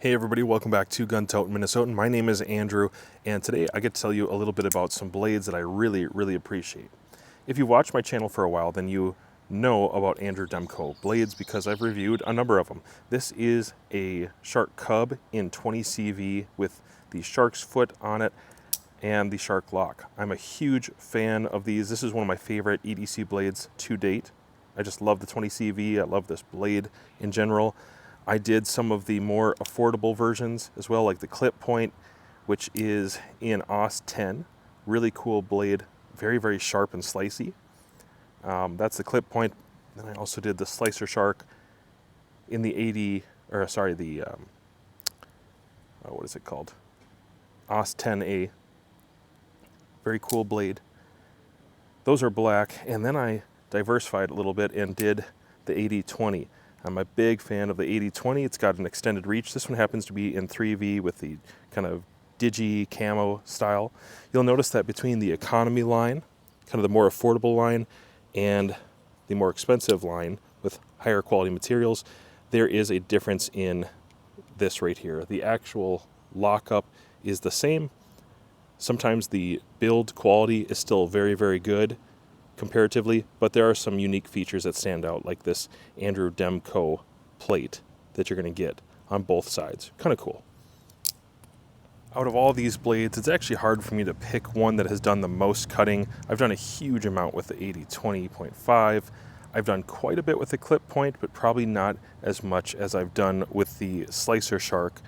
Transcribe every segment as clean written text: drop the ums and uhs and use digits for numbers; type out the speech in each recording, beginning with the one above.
Hey everybody, welcome back to Gun Tote Minnesota. My name is Andrew, and today I get to tell you a little bit about some blades that I really appreciate. If you've watched my channel for a while, then you know about Andrew Demko blades because I've reviewed a number of them. This is a shark cub in 20 CV with the shark's foot on it and the shark lock. I'm a huge fan of these. This is one of my favorite EDC blades to date. I just love the 20 CV. I love this blade in general. I did some of the more affordable versions as well, like the clip point, which is in AUS 10. Really cool blade, very sharp and slicey. That's the clip point. Then I also did the slicer shark in the 80, or sorry, the what is it called? AUS 10A. Very cool blade. Those are black, and then I diversified a little bit and did the 80-20. I'm a big fan of the 80-20. It's got an extended reach. This one happens to be in 3V with the kind of digi camo style. You'll notice that between the economy line, kind of the more affordable line, and the more expensive line with higher quality materials, there is a difference in this right here. The actual lockup is the same. Sometimes the build quality is still very good comparatively, but there are some unique features that stand out, like this Andrew Demko plate that you're going to get on both sides. Kind of cool. Out of all these blades, it's actually hard for me to pick one that has done the most cutting. I've done a huge amount with the 80-20.5. I've done quite a bit with the clip point, but probably not as much as I've done with the slicer shark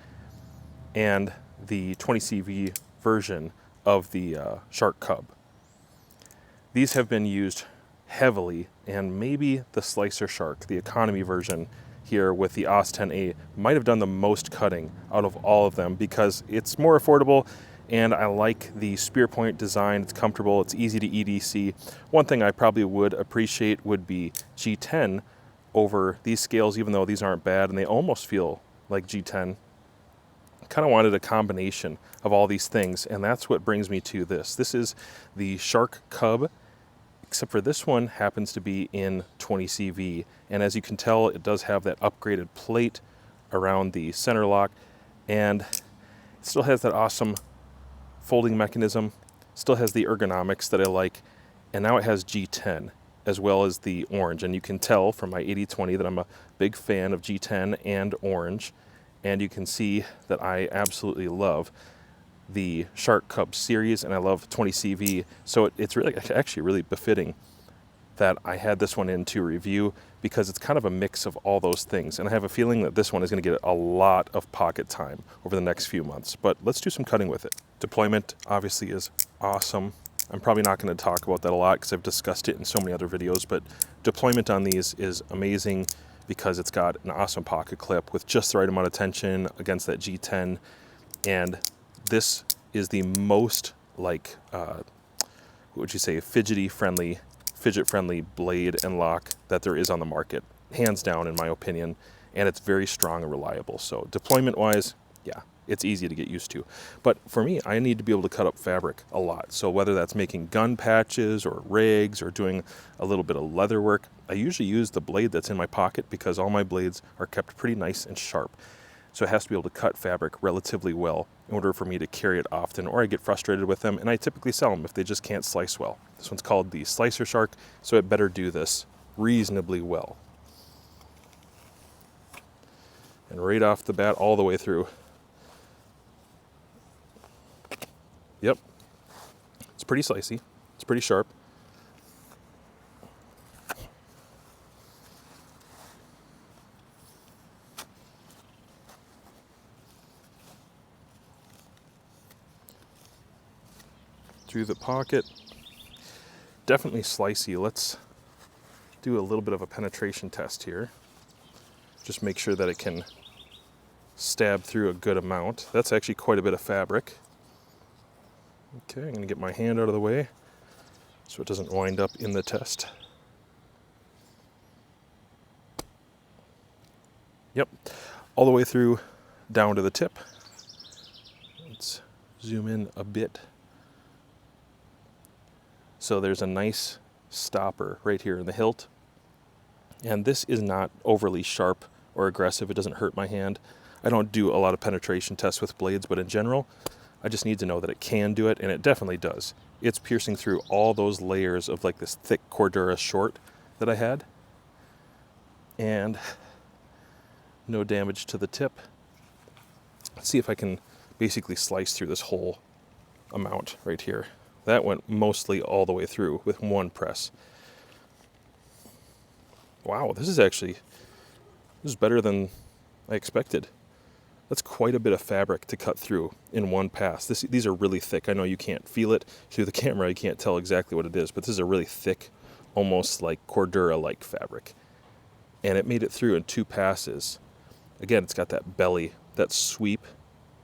and the 20 CV version of the shark cub. These have been used heavily, and maybe the slicer shark, the economy version here with the AUS 10A, might have done the most cutting out of all of them because it's more affordable, and I like the spear point design. It's comfortable, it's easy to EDC. One thing I probably would appreciate would be G10 over these scales, even though these aren't bad and they almost feel like G10. Kind of wanted a combination of all these things, and that's what brings me to this. This is the shark cub, except for this one happens to be in 20 CV, and as you can tell, it does have that upgraded plate around the center lock, and it still has that awesome folding mechanism, still has the ergonomics that I like, and now it has G10 as well as the orange, and you can tell from my 80-20 that I'm a big fan of G10 and orange, and you can see that I absolutely love the Shark Cub series, and I love 20 CV, so it's really actually really befitting that I had this one in to review because it's kind of a mix of all those things, and I have a feeling that this one is going to get a lot of pocket time over the next few months. But let's do some cutting with it. Deployment obviously is awesome. I'm probably not going to talk about that a lot because I've discussed it in so many other videos, but deployment on these is amazing because it's got an awesome pocket clip with just the right amount of tension against that G10, and this is the most like, what would you say, fidget friendly blade and lock that there is on the market, hands down in my opinion, and it's very strong and reliable. So deployment wise, yeah, it's easy to get used to. But for me, I need to be able to cut up fabric a lot. So whether that's making gun patches or rigs or doing a little bit of leather work, I usually use the blade that's in my pocket because all my blades are kept pretty nice and sharp. So it has to be able to cut fabric relatively well in order for me to carry it often, or I get frustrated with them, and I typically sell them if they just can't slice well. This one's called the Slicer Shark, so it better do this reasonably well. And right off the bat, all the way through. Yep, it's pretty slicey, it's pretty sharp. Through the pocket, definitely slicey. Let's do a little bit of a penetration test here. Just make sure that it can stab through a good amount. That's actually quite a bit of fabric. Okay, I'm gonna get my hand out of the way so it doesn't wind up in the test. Yep, all the way through down to the tip. Let's zoom in a bit. So there's a nice stopper right here in the hilt. And this is not overly sharp or aggressive. It doesn't hurt my hand. I don't do a lot of penetration tests with blades, but in general, I just need to know that it can do it, and it definitely does. It's piercing through all those layers of like this thick Cordura short that I had, and no damage to the tip. Let's see if I can basically slice through this whole amount right here. That went mostly all the way through with one press. Wow, this is better than I expected. That's quite a bit of fabric to cut through in one pass. These are really thick. I know you can't feel it through the camera. You can't tell exactly what it is, but this is a really thick, almost like Cordura-like fabric. And it made it through in 2 passes. Again, it's got that belly. That sweep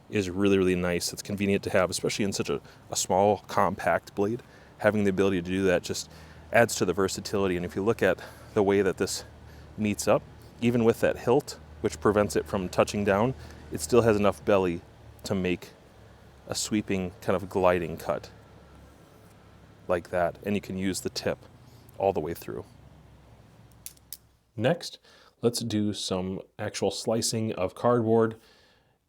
is really, really nice. It's convenient to have, especially in such a small, compact blade. Having the ability to do that just adds to the versatility. And if you look at the way that this meets up, even with that hilt, which prevents it from touching down, it still has enough belly to make a sweeping kind of gliding cut like that. And you can use the tip all the way through. Next, let's do some actual slicing of cardboard.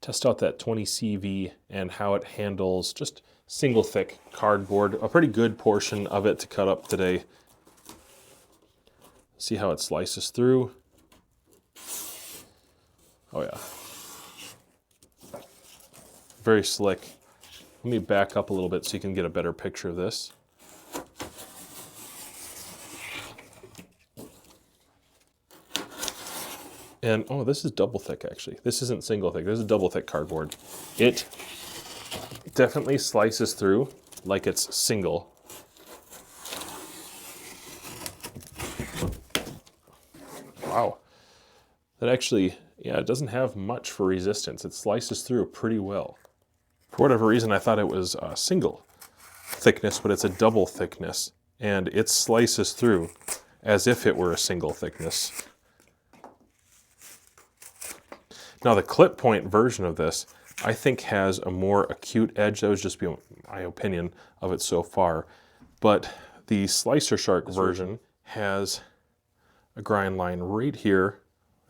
Test out that 20 CV and how it handles just single thick cardboard. A pretty good portion of it to cut up today. See how it slices through. Oh yeah. Very slick. Let me back up a little bit so you can get a better picture of this. And oh, this is double thick actually. This isn't single thick, this is double thick cardboard. It definitely slices through like it's single. Wow. That actually, yeah, it doesn't have much for resistance. It slices through pretty well. For whatever reason, I thought it was a single thickness, but it's a double thickness. And it slices through as if it were a single thickness. Now the clip point version of this, I think has a more acute edge. That would just be my opinion of it so far. But the Slicer Shark version has a grind line right here.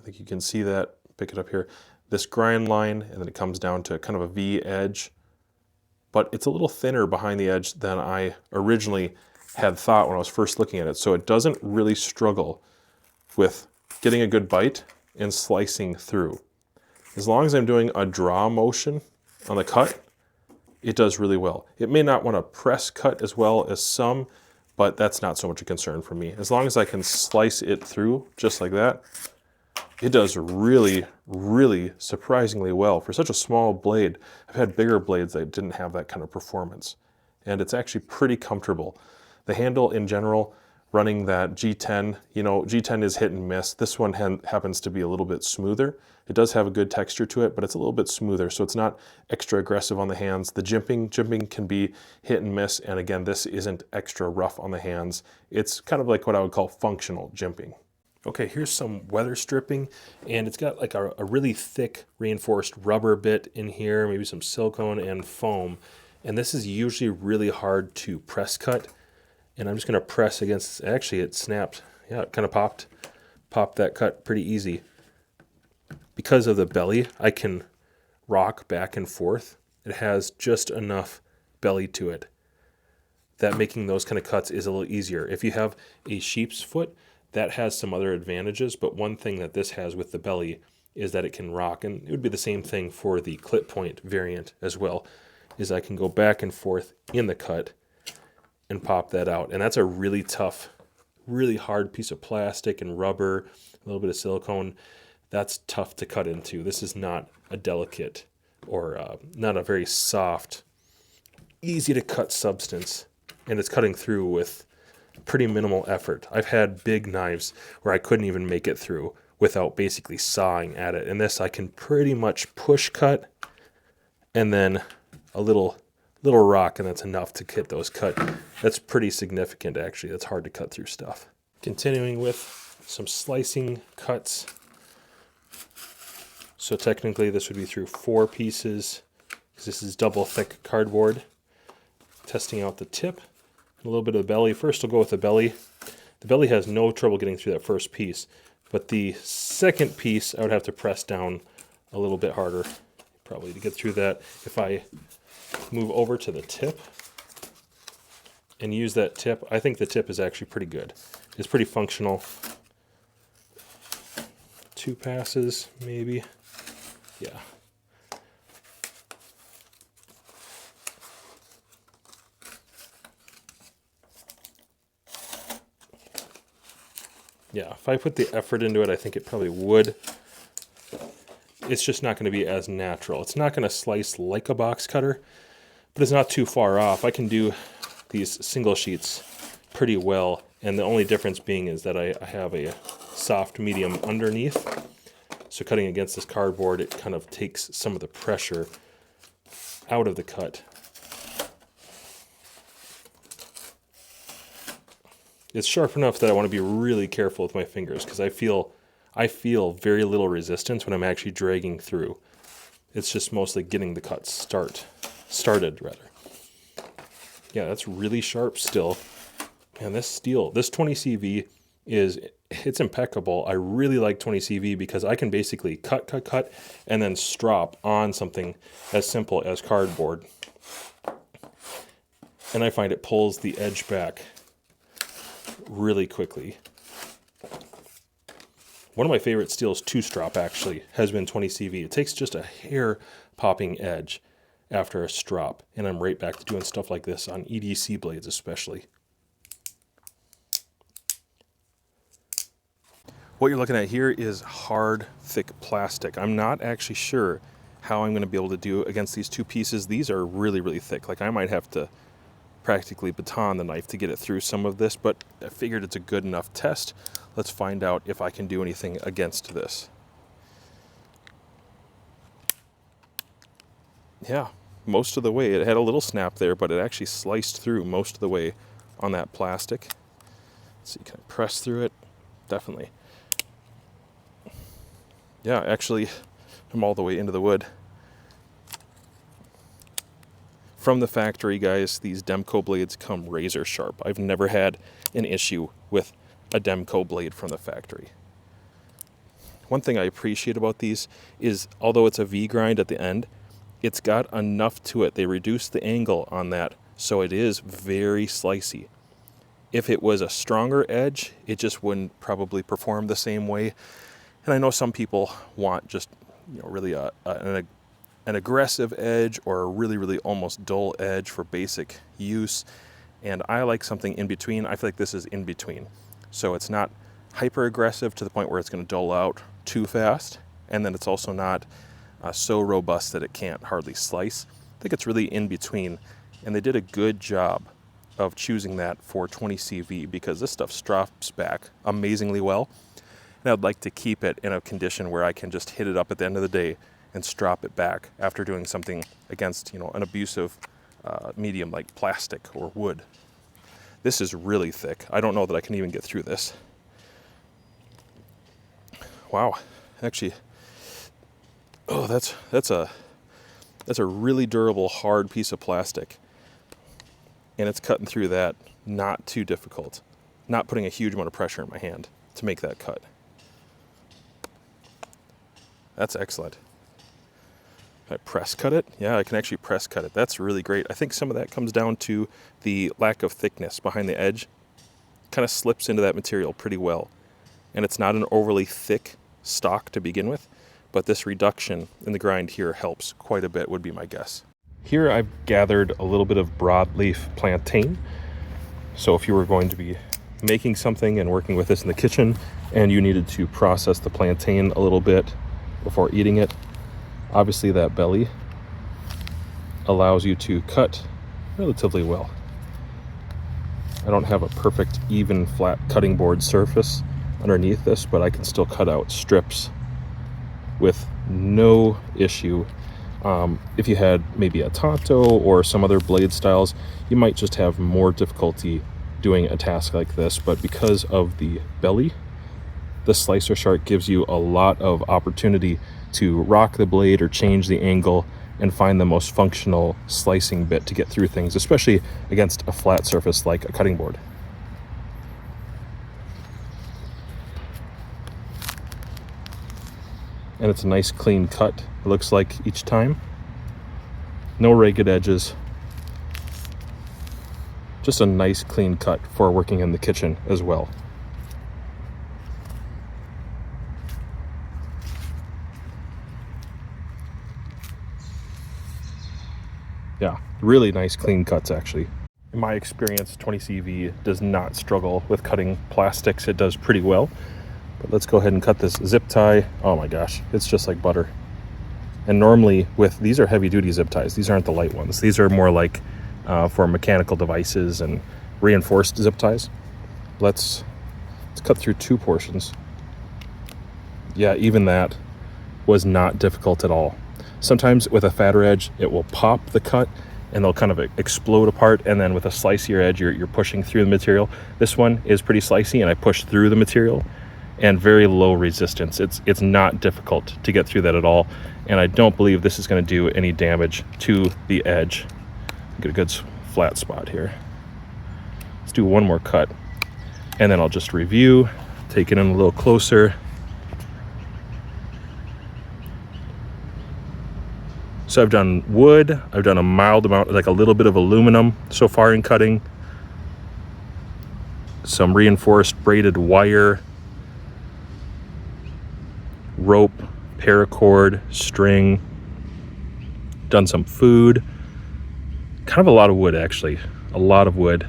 I think you can see that, pick it up here. This grind line, and then it comes down to kind of a V edge. But it's a little thinner behind the edge than I originally had thought when I was first looking at it. So it doesn't really struggle with getting a good bite and slicing through. As long as I'm doing a draw motion on the cut, it does really well. It may not want to press cut as well as some, but that's not so much a concern for me. As long as I can slice it through just like that, it does really, really surprisingly well. For such a small blade, I've had bigger blades that didn't have that kind of performance. And it's actually pretty comfortable. The handle in general, running that G10, you know, G10 is hit and miss. This one happens to be a little bit smoother. It does have a good texture to it, but it's a little bit smoother, so it's not extra aggressive on the hands. The jimping can be hit and miss, and again, this isn't extra rough on the hands. It's kind of like what I would call functional jimping. Okay, here's some weather stripping, and it's got like a really thick reinforced rubber bit in here, maybe some silicone and foam, and this is usually really hard to press cut. And I'm just going to press against, actually it snapped, yeah, it kind of popped that cut pretty easy. Because of the belly, I can rock back and forth. It has just enough belly to it that making those kind of cuts is a little easier. If you have a sheep's foot, that has some other advantages, but one thing that this has with the belly is that it can rock, and it would be the same thing for the clip point variant as well, is I can go back and forth in the cut and pop that out. And that's a really tough, really hard piece of plastic and rubber, a little bit of silicone. That's tough to cut into. This is not a delicate or not a very soft, easy to cut substance. And it's cutting through with pretty minimal effort. I've had big knives where I couldn't even make it through without basically sawing at it. And this I can pretty much push cut and then a little rock, and that's enough to get those cut. That's pretty significant actually. That's hard to cut through stuff. Continuing with some slicing cuts. So technically this would be through 4 pieces because this is double thick cardboard. Testing out the tip, a little bit of the belly. First I'll go with the belly. The belly has no trouble getting through that first piece, but the second piece I would have to press down a little bit harder probably to get through that. If I move over to the tip and use that tip, I think the tip is actually pretty good. It's pretty functional. 2 passes, maybe. Yeah. Yeah, if I put the effort into it, I think it probably would. It's just not going to be as natural. It's not going to slice like a box cutter, but it's not too far off. I can do these single sheets pretty well, and the only difference being is that I have a soft medium underneath. So cutting against this cardboard, it kind of takes some of the pressure out of the cut. It's sharp enough that I want to be really careful with my fingers because I feel very little resistance when I'm actually dragging through. It's just mostly getting the cut started rather. Yeah, that's really sharp still. And this steel, this 20CV it's impeccable. I really like 20CV because I can basically cut, and then strop on something as simple as cardboard. And I find it pulls the edge back really quickly. One of my favorite steels to strop actually has been 20CV. It takes just a hair popping edge after a strop, and I'm right back to doing stuff like this on EDC blades especially. What you're looking at here is hard, thick plastic. I'm not actually sure how I'm going to be able to do against these 2 pieces. These are really, really thick. Like I might have to practically baton the knife to get it through some of this, but I figured it's a good enough test. Let's find out if I can do anything against this. Yeah, most of the way. It had a little snap there, but it actually sliced through most of the way on that plastic. Let's see, can I press through it? Definitely. Yeah, actually, I'm all the way into the wood. From the factory, guys, these Demko blades come razor sharp. I've never had an issue with a Demko blade from the factory. One thing I appreciate about these is, although it's a V-grind at the end, it's got enough to it. They reduce the angle on that, so it is very slicey. If it was a stronger edge, it just wouldn't probably perform the same way. And I know some people want just, really an aggressive edge or a really, really almost dull edge for basic use. And I like something in between. I feel like this is in between. So it's not hyper aggressive to the point where it's going to dull out too fast. And then it's also not so robust that it can't hardly slice. I think it's really in between. And they did a good job of choosing that for 20CV because this stuff strops back amazingly well. And I'd like to keep it in a condition where I can just hit it up at the end of the day and strop it back after doing something against, an abusive medium like plastic or wood. This is really thick. I don't know that I can even get through this. Wow, actually, oh, that's a really durable, hard piece of plastic, and it's cutting through that. Not too difficult. Not putting a huge amount of pressure in my hand to make that cut. That's excellent. Can I press cut it? Yeah, I can actually press cut it. That's really great. I think some of that comes down to the lack of thickness behind the edge. Kind of slips into that material pretty well. And it's not an overly thick stock to begin with, but this reduction in the grind here helps quite a bit, would be my guess. Here I've gathered a little bit of broadleaf plantain. So if you were going to be making something and working with this in the kitchen and you needed to process the plantain a little bit before eating it, obviously that belly allows you to cut relatively well. I don't have a perfect even flat cutting board surface underneath this, but I can still cut out strips with no issue. If you had maybe a Tonto or some other blade styles, you might just have more difficulty doing a task like this, but because of the belly, the slicer shark gives you a lot of opportunity to rock the blade or change the angle and find the most functional slicing bit to get through things, especially against a flat surface like a cutting board. and it's a nice clean cut, it looks like, each time. No ragged edges. Just a nice clean cut for working in the kitchen as well. Yeah, really nice clean cuts actually. In my experience, 20CV does not struggle with cutting plastics. It does pretty well. But let's go ahead and cut this zip tie. Oh my gosh, it's just like butter. And normally these are heavy duty zip ties. These aren't the light ones. These are more like for mechanical devices and reinforced zip ties. Let's cut through 2 portions. Yeah, even that was not difficult at all. Sometimes with a fatter edge, it will pop the cut and they'll kind of explode apart, and then with a slicier edge, you're pushing through the material. This one is pretty slicey, and I pushed through the material, and very low resistance. It's not difficult to get through that at all, and I don't believe this is going to do any damage to the edge. Get a good flat spot here. Let's do one more cut, and then I'll just review, take it in a little closer. So I've done wood, I've done a mild amount, like a little bit of aluminum so far in cutting. Some reinforced braided wire, rope, paracord, string. Done some food. Kind of a lot of wood actually, a lot of wood.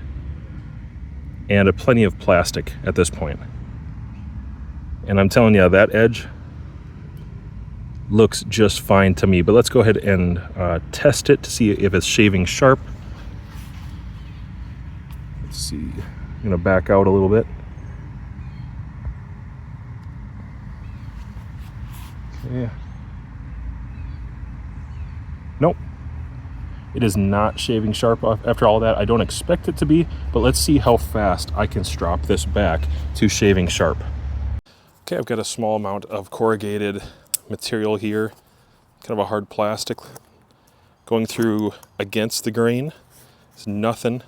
And plenty of plastic at this point. And I'm telling you, that edge looks just fine to me, but let's go ahead and test it to see if it's shaving sharp. Let's see, I'm gonna back out a little bit. Okay. Nope, it is not shaving sharp after all that. I don't expect it to be, but let's see how fast I can strop this back to shaving sharp. Okay, I've got a small amount of corrugated material here, kind of a hard plastic, going through against the grain. It's nothing.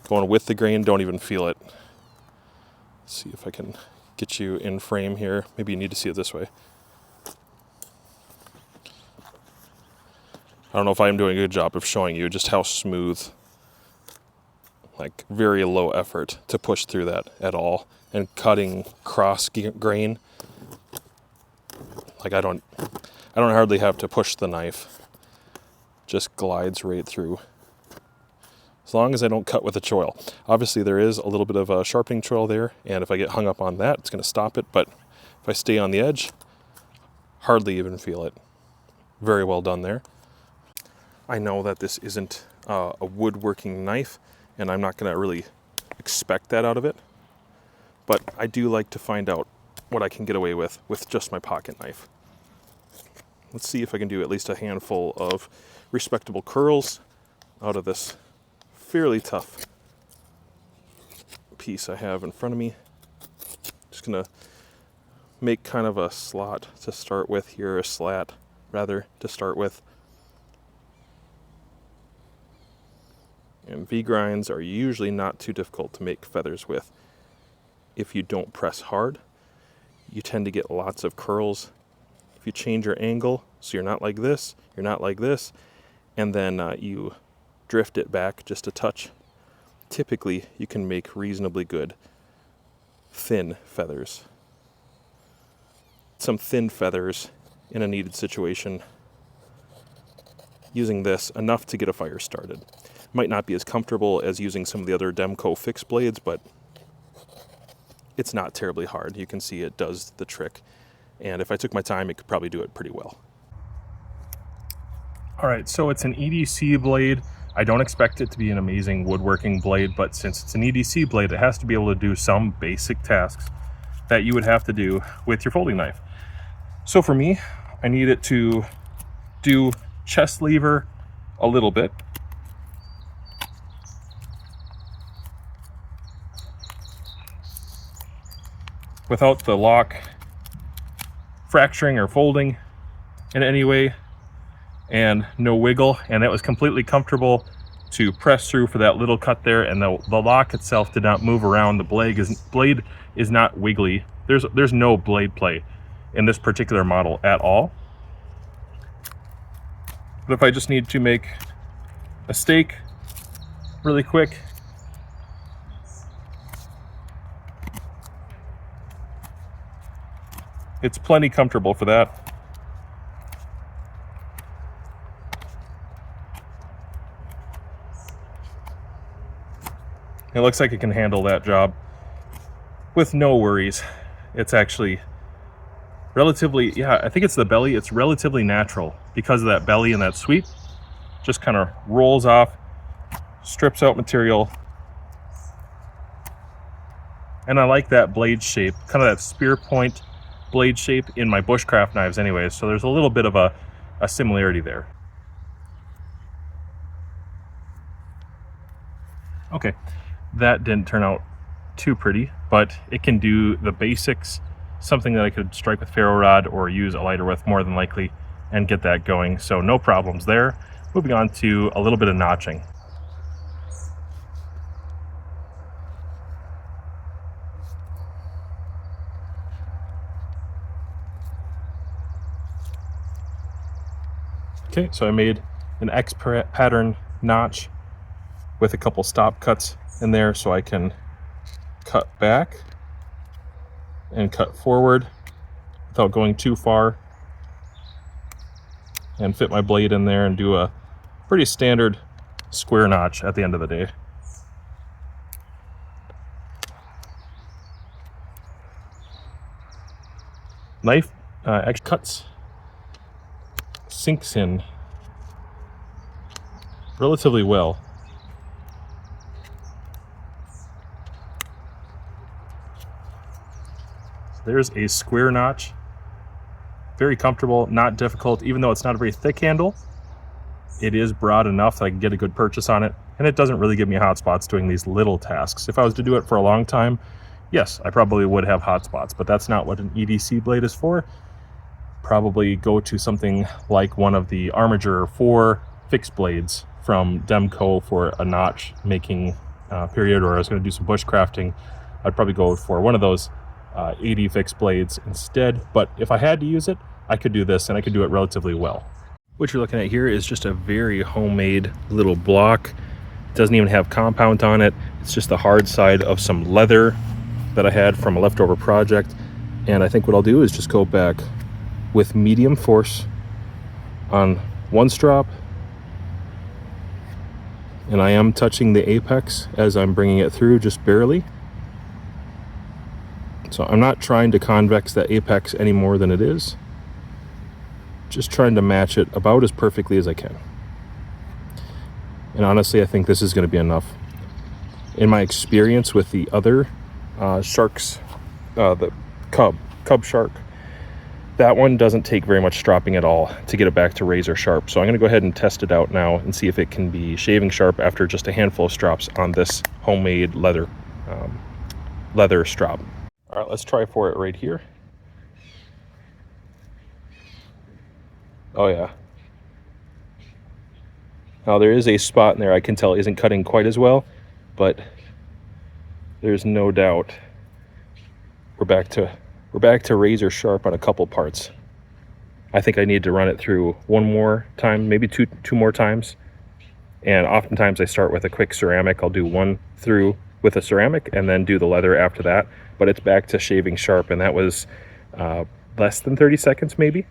Going with the grain, don't even feel it. Let's see if I can get you in frame here. Maybe you need to see it this way. I don't know if I'm doing a good job of showing you just how smooth, like very low effort to push through that at all, and cutting cross grain. Like I don't hardly have to push the knife. Just glides right through. As long as I don't cut with a choil. Obviously there is a little bit of a sharpening choil there, and if I get hung up on that, it's going to stop it, but if I stay on the edge, hardly even feel it. Very well done there. I know that this isn't a woodworking knife, and I'm not going to really expect that out of it, but I do like to find out what I can get away with just my pocket knife. Let's see if I can do at least a handful of respectable curls out of this fairly tough piece I have in front of me. Just gonna make kind of a slot to start with here, a slat rather to start with. And V-grinds are usually not too difficult to make feathers with. If you don't press hard, you tend to get lots of curls. If you change your angle, so you're not like this, you're not like this, and then you drift it back just a touch, typically you can make reasonably good thin feathers. Some thin feathers in a needed situation. Using this, enough to get a fire started. Might not be as comfortable as using some of the other Demko fixed blades, but it's not terribly hard. You can see it does the trick. And if I took my time, it could probably do it pretty well. All right, so it's an EDC blade. I don't expect it to be an amazing woodworking blade, but since it's an EDC blade, it has to be able to do some basic tasks that you would have to do with your folding knife. So for me, I need it to do chest lever a little bit. Without the lock fracturing or folding in any way, and no wiggle, and it was completely comfortable to press through for that little cut there, and the lock itself did not move around. The blade is not wiggly. There's no blade play. in this particular model at all. But if I just need to make a steak really quick, it's plenty comfortable for that. It looks like it can handle that job with no worries. It's actually relatively, yeah, I think it's the belly. It's relatively natural because of that belly and that sweep. Just kind of rolls off, strips out material. And I like that blade shape, kind of that spear point blade shape in my bushcraft knives anyways. So there's a little bit of a similarity there. Okay, that didn't turn out too pretty, but it can do the basics, something that I could strike with ferro rod or use a lighter with more than likely and get that going. So no problems there. Moving on to a little bit of notching. Okay, so I made an X pattern notch with a couple stop cuts in there so I can cut back and cut forward without going too far, and fit my blade in there and do a pretty standard square notch at the end of the day. Knife actually cuts, sinks in relatively well. There's a square notch. Very comfortable, not difficult, even though it's not a very thick handle. It is broad enough that I can get a good purchase on it, and it doesn't really give me hot spots doing these little tasks. If I was to do it for a long time, yes, I probably would have hot spots, but that's not what an EDC blade is for. Probably go to something like one of the Armiger 4 fixed blades from Demko for a notch making period, or I was going to do some bushcrafting, I'd probably go for one of those 80 fixed blades instead. But if I had to use it, I could do this, and I could do it relatively well. What you're looking at here is just a very homemade little block. It doesn't even have compound on it. It's just the hard side of some leather that I had from a leftover project. And I think what I'll do is just go back with medium force on one strop, and I am touching the apex as I'm bringing it through, just barely. So I'm not trying to convex that apex any more than it is. Just trying to match it about as perfectly as I can. And honestly, I think this is going to be enough. In my experience with the other sharks, the cub shark, that one doesn't take very much stropping at all to get it back to razor sharp. So I'm going to go ahead and test it out now and see if it can be shaving sharp after just a handful of strops on this homemade leather strop. All right, let's try for it right here. Oh yeah. Now there is a spot in there I can tell isn't cutting quite as well, but there's no doubt we're back to razor sharp on a couple parts. I think I need to run it through one more time, maybe two more times. And oftentimes I start with a quick ceramic. I'll do one through with a ceramic and then do the leather after that. But it's back to shaving sharp, and that was less than 30 seconds maybe.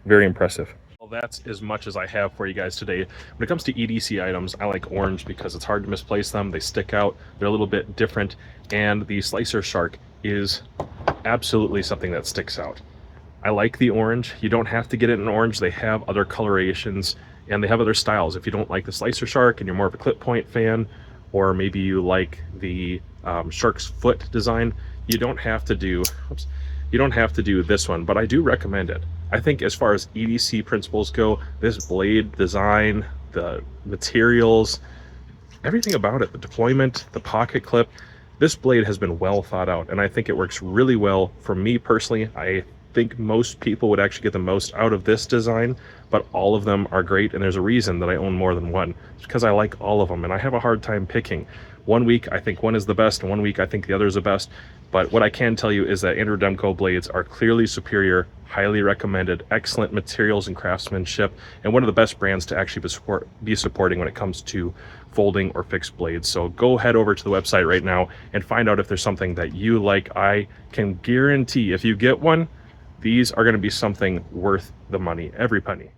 Very impressive. Well, that's as much as I have for you guys today. When it comes to EDC items, I like orange because it's hard to misplace them. They stick out, they're a little bit different, and the slicer shark is absolutely something that sticks out. I like the orange. You don't have to get it in orange. They have other colorations and they have other styles. If you don't like the slicer shark and you're more of a clip point fan, or maybe you like the shark's foot design, you don't have to do this one, but I do recommend it. I think as far as EDC principles go, this blade design, the materials, everything about it, the deployment, the pocket clip, this blade has been well thought out, and I think it works really well for me personally. I think most people would actually get the most out of this design, but all of them are great, and there's a reason that I own more than one. It's because I like all of them, and I have a hard time picking. One week I think one is the best, and one week I think the other is the best. But what I can tell you is that Andrew Demko blades are clearly superior, highly recommended, excellent materials and craftsmanship, and one of the best brands to actually be supporting when it comes to folding or fixed blades. So go head over to the website right now and find out if there's something that you like. I can guarantee if you get one, these are going to be something worth the money, every penny.